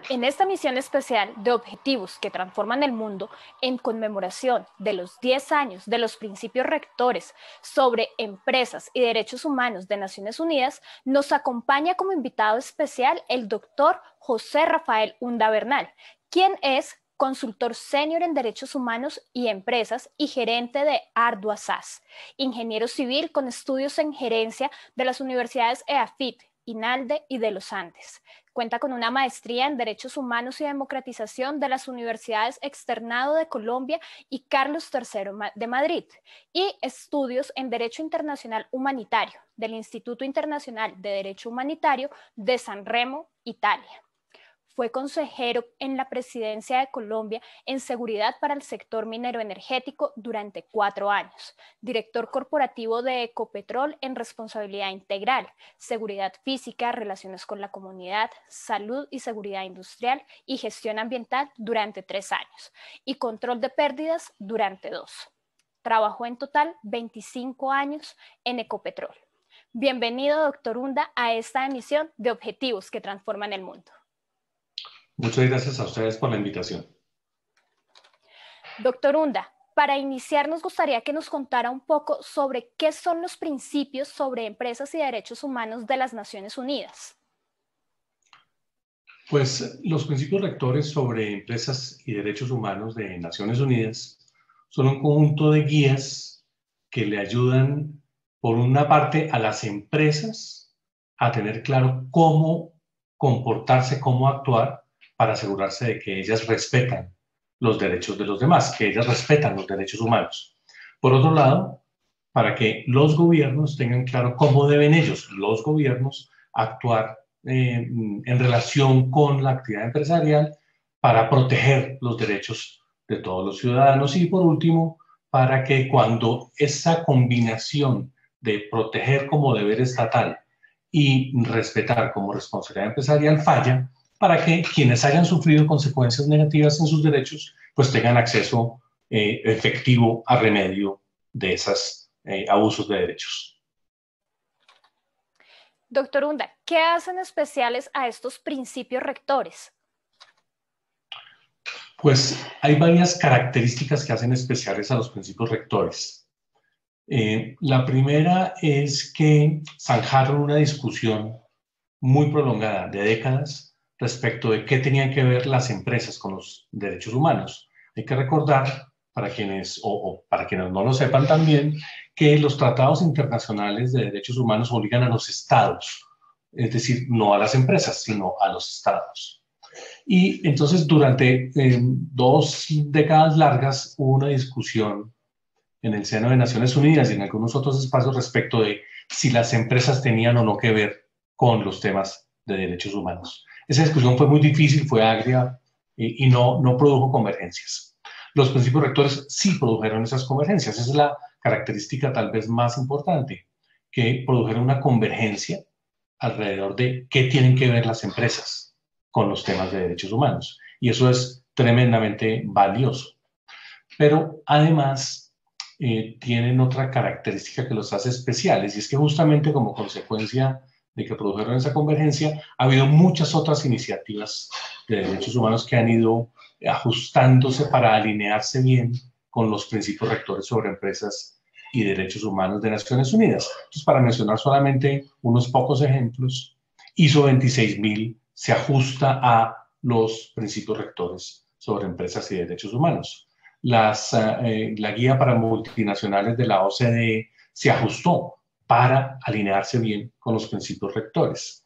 En esta misión especial de Objetivos que Transforman el Mundo, en conmemoración de los 10 años de los principios rectores sobre empresas y derechos humanos de Naciones Unidas, nos acompaña como invitado especial el doctor José Rafael Hunda Bernal, quien es consultor senior en Derechos Humanos y Empresas y gerente de Ardua SAS, ingeniero civil con estudios en gerencia de las universidades EAFIT, INALDE y de los Andes. Cuenta con una maestría en Derechos Humanos y Democratización de las Universidades Externado de Colombia y Carlos III de Madrid y estudios en Derecho Internacional Humanitario del Instituto Internacional de Derecho Humanitario de San Remo, Italia. Fue consejero en la Presidencia de Colombia en seguridad para el sector minero energético durante 4 años, director corporativo de Ecopetrol en responsabilidad integral, seguridad física, relaciones con la comunidad, salud y seguridad industrial y gestión ambiental durante 3 años y control de pérdidas durante 2. Trabajó en total 25 años en Ecopetrol. Bienvenido, doctor Hunda, a esta emisión de Objetivos que Transforman el Mundo. Muchas gracias a ustedes por la invitación. Doctor Hunda, para iniciar nos gustaría que nos contara un poco sobre qué son los principios sobre empresas y derechos humanos de las Naciones Unidas. Pues los principios rectores sobre empresas y derechos humanos de Naciones Unidas son un conjunto de guías que le ayudan, por una parte, a las empresas a tener claro cómo comportarse, cómo actuar para asegurarse de que ellas respetan los derechos de los demás, que ellas respetan los derechos humanos. Por otro lado, para que los gobiernos tengan claro cómo deben ellos, los gobiernos, actuar en relación con la actividad empresarial para proteger los derechos de todos los ciudadanos y, por último, para que cuando esa combinación de proteger como deber estatal y respetar como responsabilidad empresarial falla, para que quienes hayan sufrido consecuencias negativas en sus derechos pues tengan acceso efectivo a remedio de esos abusos de derechos. Doctor Hunda, ¿qué hacen especiales a estos principios rectores? Pues hay varias características que hacen especiales a los principios rectores. La primera es que zanjaron una discusión muy prolongada de décadas respecto de qué tenían que ver las empresas con los derechos humanos. Hay que recordar, para quienes, para quienes no lo sepan también, que los tratados internacionales de derechos humanos obligan a los estados, es decir, no a las empresas, sino a los estados. Y entonces durante 2 décadas largas hubo una discusión en el seno de Naciones Unidas y en algunos otros espacios respecto de si las empresas tenían o no que ver con los temas de derechos humanos. Esa discusión fue muy difícil, fue agria y no produjo convergencias. Los principios rectores sí produjeron esas convergencias. Esa es la característica tal vez más importante, que produjeron una convergencia alrededor de qué tienen que ver las empresas con los temas de derechos humanos. Y eso es tremendamente valioso. Pero además tienen otra característica que los hace especiales, y es que justamente como consecuencia de que produjeron esa convergencia, ha habido muchas otras iniciativas de derechos humanos que han ido ajustándose para alinearse bien con los principios rectores sobre empresas y derechos humanos de Naciones Unidas. Entonces, para mencionar solamente unos pocos ejemplos, ISO 26000 se ajusta a los principios rectores sobre empresas y derechos humanos. La guía para multinacionales de la OCDE se ajustó para alinearse bien con los principios rectores.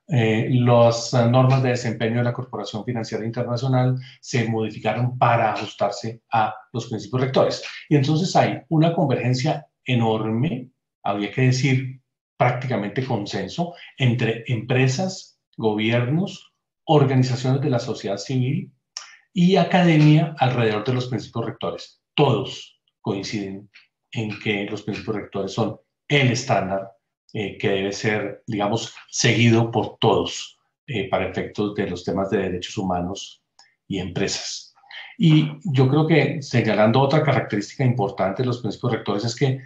Las normas de desempeño de la Corporación Financiera Internacional se modificaron para ajustarse a los principios rectores. Y entonces hay una convergencia enorme, habría que decir prácticamente consenso, entre empresas, gobiernos, organizaciones de la sociedad civil y academia alrededor de los principios rectores. Todos coinciden en que los principios rectores son el estándar que debe ser, digamos, seguido por todos para efectos de los temas de derechos humanos y empresas. Y yo creo que señalando otra característica importante de los principios rectores es que,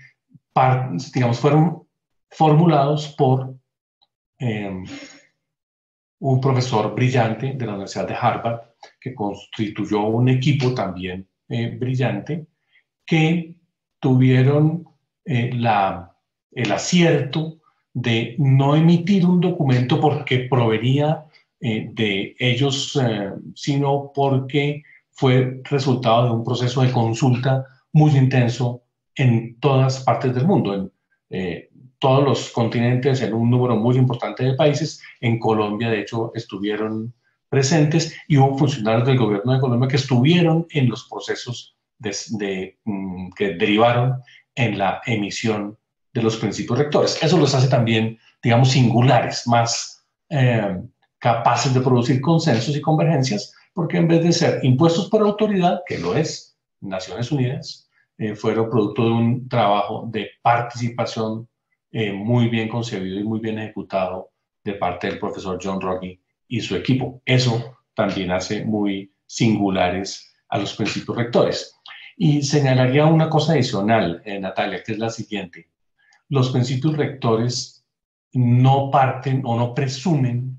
digamos, fueron formulados por un profesor brillante de la Universidad de Harvard que constituyó un equipo también brillante que tuvieron el acierto de no emitir un documento porque provenía de ellos, sino porque fue resultado de un proceso de consulta muy intenso en todas partes del mundo, en todos los continentes, en un número muy importante de países. En Colombia, de hecho, estuvieron presentes y hubo funcionarios del gobierno de Colombia que estuvieron en los procesos que derivaron en la emisión de los principios rectores. Eso los hace también, digamos, singulares, más capaces de producir consensos y convergencias, porque en vez de ser impuestos por autoridad, que lo es Naciones Unidas, fueron producto de un trabajo de participación muy bien concebido y muy bien ejecutado de parte del profesor John Ruggie y su equipo. Eso también hace muy singulares a los principios rectores. Y señalaría una cosa adicional, Natalia, que es la siguiente. Los principios rectores no parten o no presumen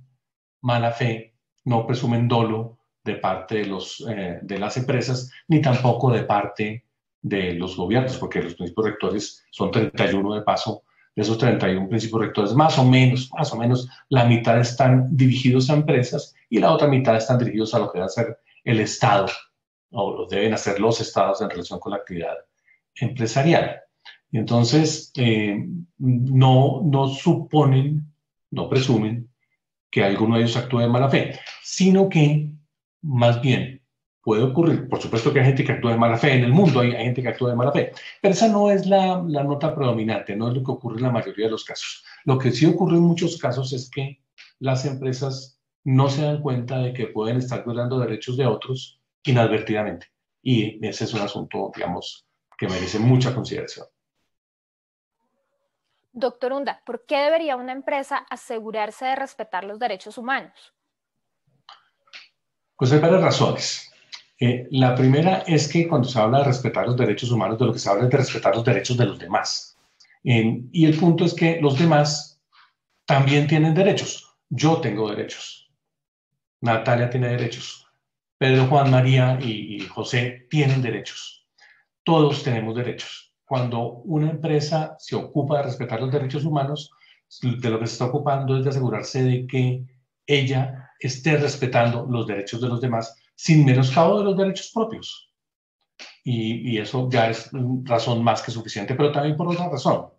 mala fe, no presumen dolo de parte de las empresas, ni tampoco de parte de los gobiernos, porque los principios rectores son 31 de paso. De esos 31 principios rectores, más o menos, la mitad están dirigidos a empresas y la otra mitad están dirigidos a lo que va a ser el Estado, o lo deben hacer los estados en relación con la actividad empresarial. Y entonces, no suponen, no presumen que alguno de ellos actúe de mala fe, sino que más bien puede ocurrir. Por supuesto que hay gente que actúa de mala fe en el mundo, hay gente que actúa de mala fe, pero esa no es la nota predominante, no es lo que ocurre en la mayoría de los casos. Lo que sí ocurre en muchos casos es que las empresas no se dan cuenta de que pueden estar violando derechos de otros inadvertidamente. Y ese es un asunto, digamos, que merece mucha consideración. Doctor Unda, ¿por qué debería una empresa asegurarse de respetar los derechos humanos? Pues hay varias razones. La primera es que cuando se habla de respetar los derechos humanos, de lo que se habla es de respetar los derechos de los demás. Y el punto es que los demás también tienen derechos. Yo tengo derechos. Natalia tiene derechos. Pedro, Juan, María y José tienen derechos. Todos tenemos derechos. Cuando una empresa se ocupa de respetar los derechos humanos, de lo que se está ocupando es de asegurarse de que ella esté respetando los derechos de los demás sin menoscabo de los derechos propios. Y eso ya es razón más que suficiente, pero también por otra razón.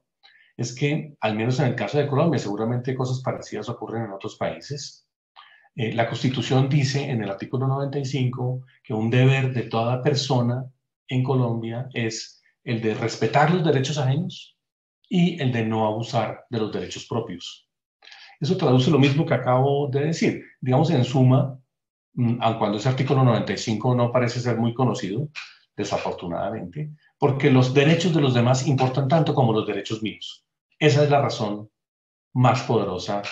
Es que, al menos en el caso de Colombia, seguramente cosas parecidas ocurren en otros países. La Constitución dice en el artículo 95 que un deber de toda persona en Colombia es el de respetar los derechos ajenos y el de no abusar de los derechos propios. Eso traduce lo mismo que acabo de decir. Digamos, en suma, aun cuando ese artículo 95 no parece ser muy conocido, desafortunadamente, porque los derechos de los demás importan tanto como los derechos míos. Esa es la razón más poderosa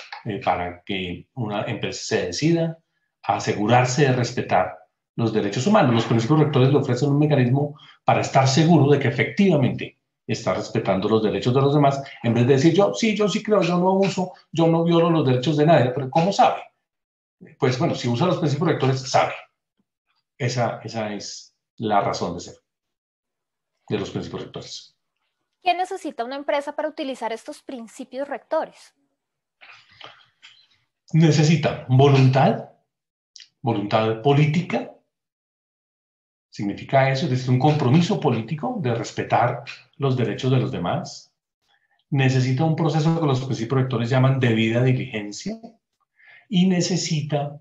para que una empresa se decida a asegurarse de respetar los derechos humanos. Los principios rectores le ofrecen un mecanismo para estar seguro de que efectivamente está respetando los derechos de los demás, en vez de decir yo sí creo, yo no abuso, yo no violo los derechos de nadie, pero ¿cómo sabe? Pues bueno, si usa los principios rectores, sabe. Esa es la razón de ser de los principios rectores. ¿Qué necesita una empresa para utilizar estos principios rectores? Necesita voluntad política. Significa eso, es decir, un compromiso político de respetar los derechos de los demás. Necesita un proceso que los principios rectores llaman debida diligencia y necesita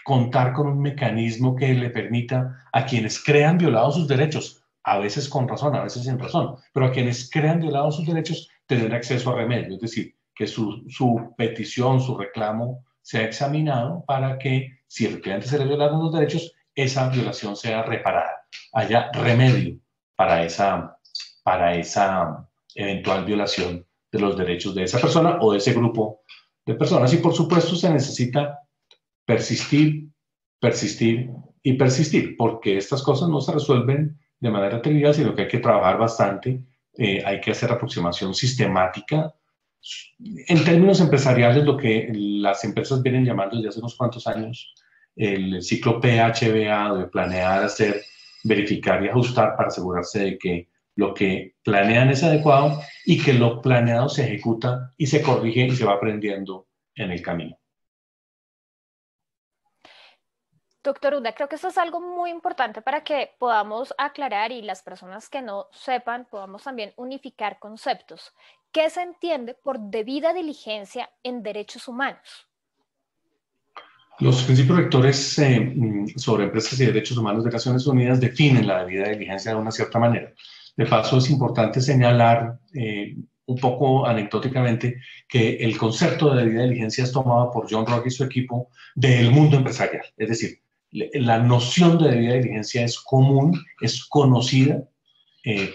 contar con un mecanismo que le permita a quienes crean violados sus derechos, a veces con razón, a veces sin razón, pero a quienes crean violados sus derechos, tener acceso a remedio, es decir, que su petición, su reclamo sea examinado para que, si efectivamente se le violaron los derechos, esa violación sea reparada, haya remedio para esa eventual violación de los derechos de esa persona o de ese grupo de personas. Y por supuesto se necesita persistir, persistir y persistir, porque estas cosas no se resuelven de manera trivial, sino que hay que trabajar bastante, hay que hacer aproximación sistemática En términos empresariales, lo que las empresas vienen llamando desde hace unos cuantos años el ciclo PHBA, de planear, hacer, verificar y ajustar para asegurarse de que lo que planean es adecuado y que lo planeado se ejecuta y se corrige y se va aprendiendo en el camino. Doctor Unda, creo que esto es algo muy importante para que podamos aclarar y las personas que no sepan podamos también unificar conceptos. ¿Qué se entiende por debida diligencia en derechos humanos? Los principios rectores sobre empresas y derechos humanos de Naciones Unidas definen la debida diligencia de una cierta manera. De paso, es importante señalar un poco anecdóticamente que el concepto de debida diligencia es tomado por John Ruggie y su equipo del mundo empresarial. Es decir, la noción de debida diligencia es común, es conocida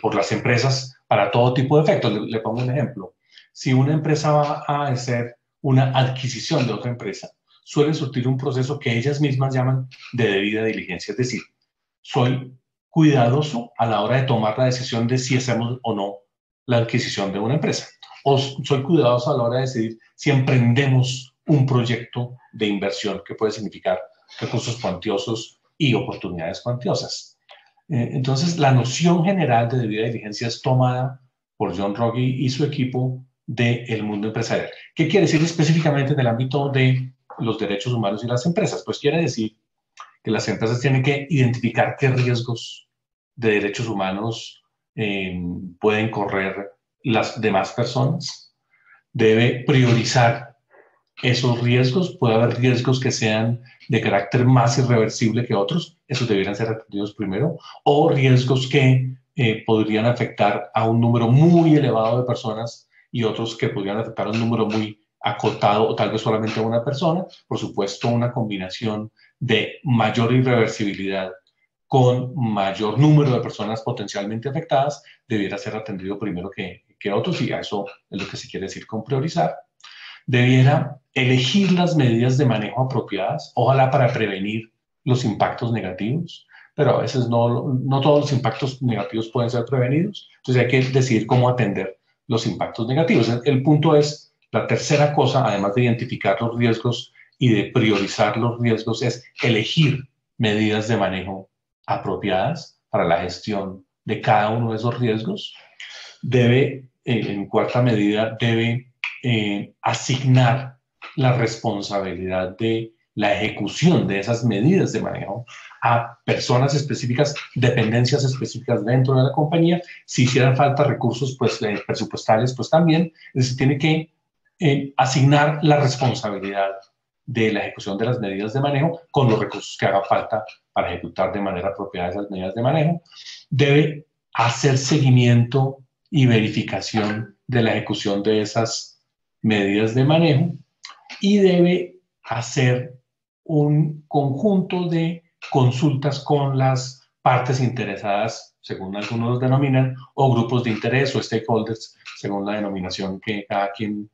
por las empresas para todo tipo de efectos. Le pongo un ejemplo. Si una empresa va a hacer una adquisición de otra empresa, suelen surtir un proceso que ellas mismas llaman de debida diligencia. Es decir, soy cuidadoso a la hora de tomar la decisión de si hacemos o no la adquisición de una empresa. O soy cuidadoso a la hora de decidir si emprendemos un proyecto de inversión que puede significar recursos cuantiosos y oportunidades cuantiosas. Entonces, la noción general de debida diligencia es tomada por John Ruggie y su equipo del mundo empresarial. ¿Qué quiere decir específicamente en el ámbito de los derechos humanos y las empresas? Pues quiere decir que las empresas tienen que identificar qué riesgos de derechos humanos pueden correr las demás personas. Debe priorizar esos riesgos. Puede haber riesgos que sean de carácter más irreversible que otros, esos debieran ser atendidos primero, o riesgos que podrían afectar a un número muy elevado de personas y otros que podrían afectar a un número muy acotado o tal vez solamente a una persona. Por supuesto, una combinación de mayor irreversibilidad con mayor número de personas potencialmente afectadas debiera ser atendido primero que otros, y a eso es lo que se quiere decir con priorizar. Debiera elegir las medidas de manejo apropiadas, ojalá para prevenir los impactos negativos, pero a veces no todos los impactos negativos pueden ser prevenidos, entonces hay que decidir cómo atender los impactos negativos. El punto es, la tercera cosa, además de identificar los riesgos y de priorizar los riesgos, es elegir medidas de manejo apropiadas para la gestión de cada uno de esos riesgos. Debe, en cuarta medida, debe asignar la responsabilidad de la ejecución de esas medidas de manejo a personas específicas, dependencias específicas dentro de la compañía. Si hicieran falta recursos pues, presupuestales, pues también. Es decir, tiene que asignar la responsabilidad de la ejecución de las medidas de manejo con los recursos que haga falta para ejecutar de manera apropiada esas medidas de manejo. Debe hacer seguimiento y verificación de la ejecución de esas medidas de manejo y debe hacer un conjunto de consultas con las partes interesadas, según algunos los denominan, o grupos de interés o stakeholders, según la denominación que cada quien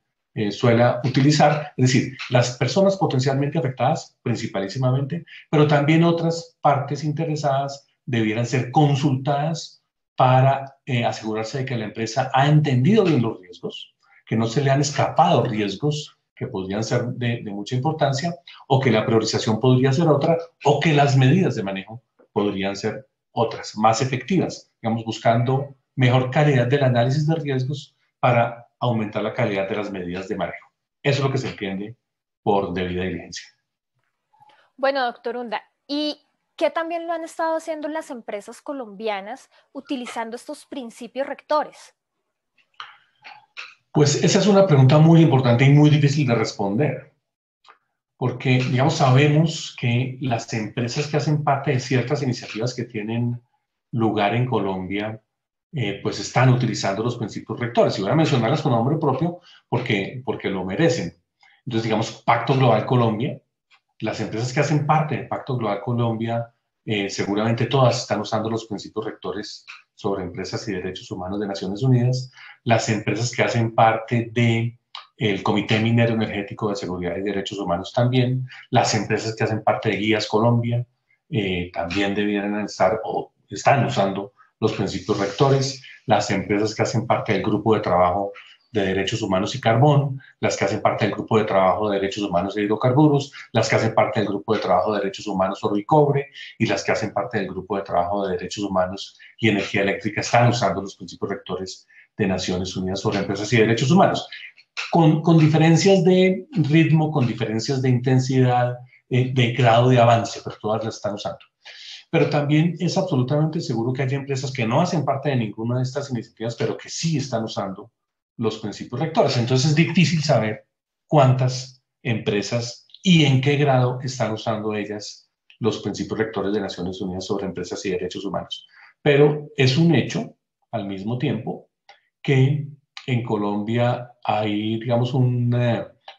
suele utilizar. Es decir, las personas potencialmente afectadas, principalísimamente, pero también otras partes interesadas debieran ser consultadas para asegurarse de que la empresa ha entendido bien los riesgos, que no se le han escapado riesgos que podrían ser de mucha importancia, o que la priorización podría ser otra, o que las medidas de manejo podrían ser otras, más efectivas, digamos, buscando mejor calidad del análisis de riesgos para aumentar la calidad de las medidas de manejo. Eso es lo que se entiende por debida diligencia. Bueno, doctor Unda, ¿y qué también lo han estado haciendo las empresas colombianas utilizando estos principios rectores? Pues esa es una pregunta muy importante y muy difícil de responder, porque, digamos, sabemos que las empresas que hacen parte de ciertas iniciativas que tienen lugar en Colombia, pues están utilizando los principios rectores. Y voy a mencionarlas con nombre propio porque lo merecen. Entonces, digamos, Pacto Global Colombia, las empresas que hacen parte del Pacto Global Colombia, seguramente todas están usando los principios rectores sobre empresas y derechos humanos de Naciones Unidas. Las empresas que hacen parte del Comité Minero Energético de Seguridad y Derechos Humanos también. Las empresas que hacen parte de Guías Colombia también debieran estar o están usando los principios rectores. Las empresas que hacen parte del grupo de trabajo de Derechos Humanos y Carbón, las que hacen parte del Grupo de Trabajo de Derechos Humanos e Hidrocarburos, las que hacen parte del Grupo de Trabajo de Derechos Humanos Oro y Cobre y las que hacen parte del Grupo de Trabajo de Derechos Humanos y Energía Eléctrica están usando los principios rectores de Naciones Unidas sobre Empresas y Derechos Humanos, con diferencias de ritmo, con diferencias de intensidad, de grado de avance, pero todas las están usando. Pero también es absolutamente seguro que hay empresas que no hacen parte de ninguna de estas iniciativas, pero que sí están usando los principios rectores. Entonces es difícil saber cuántas empresas y en qué grado están usando ellas los principios rectores de Naciones Unidas sobre Empresas y Derechos Humanos. Pero es un hecho, al mismo tiempo, que en Colombia hay, digamos, un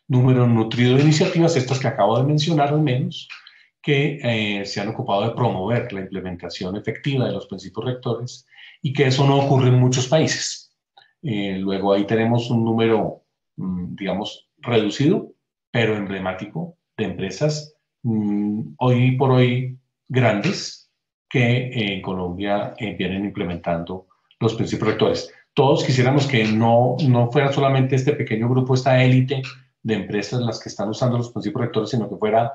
número nutrido de iniciativas, estas que acabo de mencionar al menos, que se han ocupado de promover la implementación efectiva de los principios rectores y que eso no ocurre en muchos países. Luego ahí tenemos un número, digamos, reducido, pero emblemático de empresas hoy por hoy grandes que en Colombia vienen implementando los principios rectores. Todos quisiéramos que no fuera solamente este pequeño grupo, esta élite de empresas las que están usando los principios rectores, sino que fuera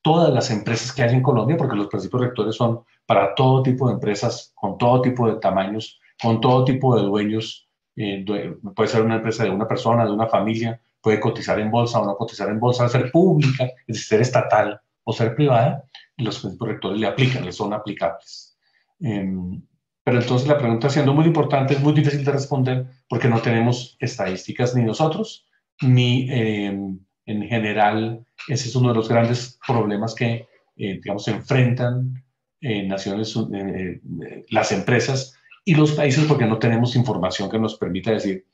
todas las empresas que hay en Colombia, porque los principios rectores son para todo tipo de empresas, con todo tipo de tamaños, con todo tipo de dueños. Puede ser una empresa de una persona, de una familia, puede cotizar en bolsa o no cotizar en bolsa, ser pública, es decir, ser estatal o ser privada, y los principios rectores le aplican, le son aplicables. Pero entonces la pregunta, siendo muy importante, es muy difícil de responder porque no tenemos estadísticas ni nosotros, ni en general. Ese es uno de los grandes problemas que, digamos, se enfrentan las empresas y los países, porque no tenemos información que nos permita decir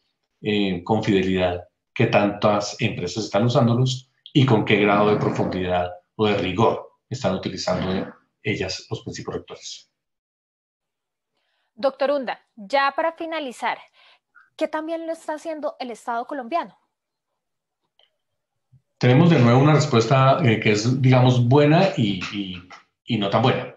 con fidelidad qué tantas empresas están usándolos y con qué grado de profundidad o de rigor están utilizando ellas los principios rectores. Doctor Unda, ya para finalizar, ¿qué también lo está haciendo el Estado colombiano? Tenemos de nuevo una respuesta que es, digamos, buena y no tan buena.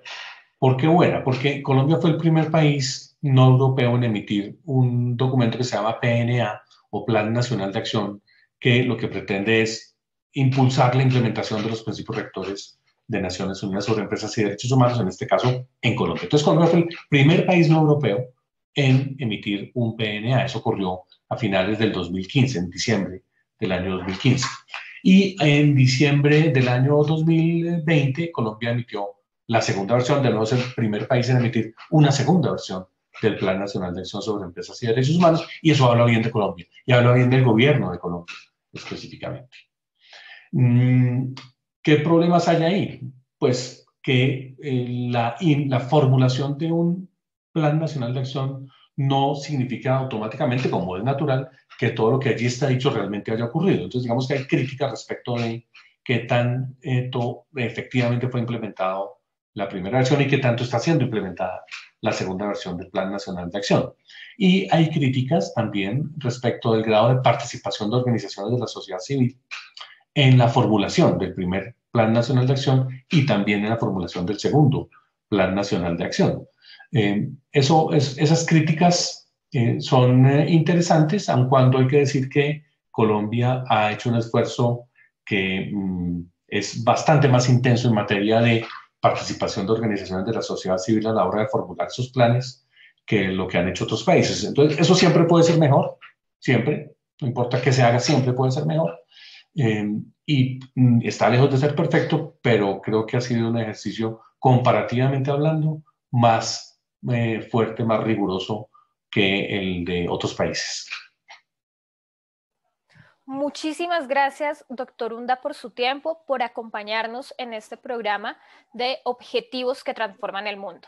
¿Por qué buena? Porque Colombia fue el primer país no europeo en emitir un documento que se llama PNA o Plan Nacional de Acción, que lo que pretende es impulsar la implementación de los principios rectores de Naciones Unidas sobre Empresas y Derechos Humanos, en este caso en Colombia. Entonces, Colombia fue el primer país no europeo en emitir un PNA. Eso ocurrió a finales del 2015, en diciembre del año 2015. Y en diciembre del año 2020, Colombia emitió la segunda versión. De nuevo es el primer país en emitir una segunda versión del Plan Nacional de Acción sobre Empresas y Derechos Humanos, y eso habla bien de Colombia, y habla bien del gobierno de Colombia, específicamente. ¿Qué problemas hay ahí? Pues que la formulación de un Plan Nacional de Acción no significa automáticamente, como es natural, que todo lo que allí está dicho realmente haya ocurrido. Entonces, digamos que hay críticas respecto de qué tan efectivamente fue implementado la primera versión y qué tanto está siendo implementada la segunda versión del Plan Nacional de Acción. Y hay críticas también respecto del grado de participación de organizaciones de la sociedad civil en la formulación del primer Plan Nacional de Acción y también en la formulación del segundo Plan Nacional de Acción. Esas críticas son interesantes, aun cuando hay que decir que Colombia ha hecho un esfuerzo que es bastante más intenso en materia de participación de organizaciones de la sociedad civil a la hora de formular sus planes que lo que han hecho otros países. Entonces, eso siempre puede ser mejor, siempre, no importa qué se haga, siempre puede ser mejor. Y está lejos de ser perfecto, pero creo que ha sido un ejercicio, comparativamente hablando, más fuerte, más riguroso que el de otros países. Muchísimas gracias, doctor Unda, por su tiempo, por acompañarnos en este programa de Objetivos que Transforman el Mundo.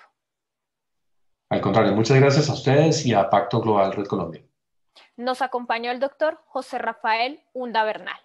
Al contrario, muchas gracias a ustedes y a Pacto Global Red Colombia. Nos acompañó el doctor José Rafael Unda Bernal.